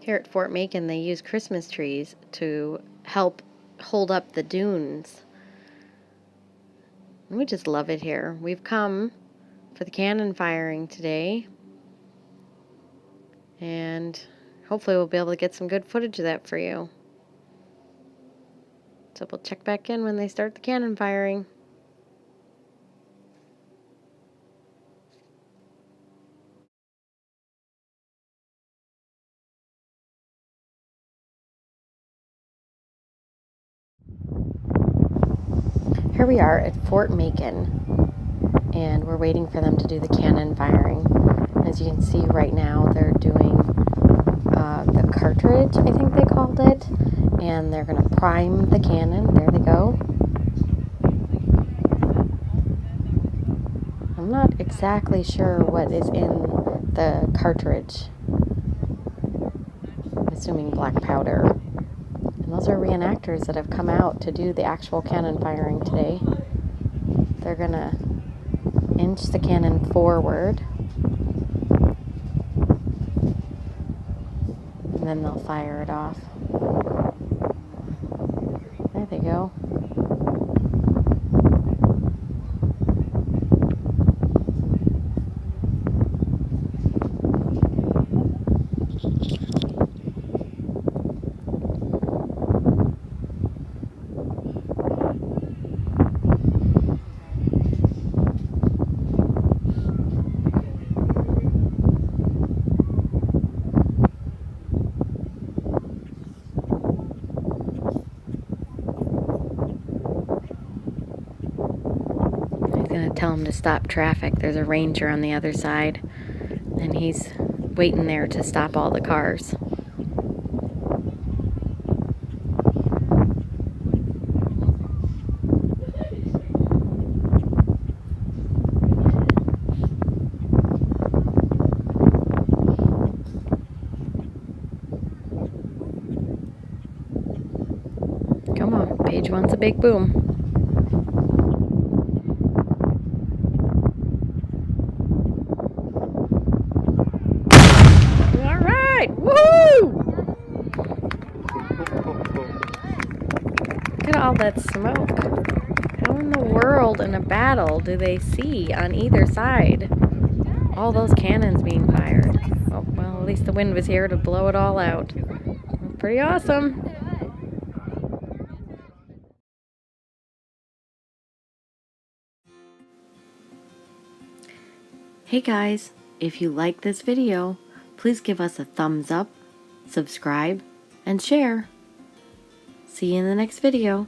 Here at Fort Macon, they use Christmas trees to help hold up the dunes. We just love it here. We've come for the cannon firing today, and hopefully we'll be able to get some good footage of that for you. So we'll check back in when they start the cannon firing. Here we are at Fort Macon, and we're waiting for them to do the cannon firing. As you can see right now, they're doing the cartridge, I think they called it, and they're going to prime the cannon. There they go. I'm not exactly sure what is in the cartridge. I'm assuming black powder. And those are reenactors that have come out to do the actual cannon firing today. They're going to inch the cannon forward, and then they'll fire it off. There they go. Gonna tell him to stop traffic. There's a ranger on the other side, and he's waiting there to stop all the cars. Come on, page one's a big boom. Woo! Look at all that smoke. How in the world in a battle do they see on either side all those cannons being fired? Oh, well, at least the wind was here to blow it all out. Pretty awesome. Hey guys, if you like this video, please give us a thumbs up, subscribe, and share. See you in the next video.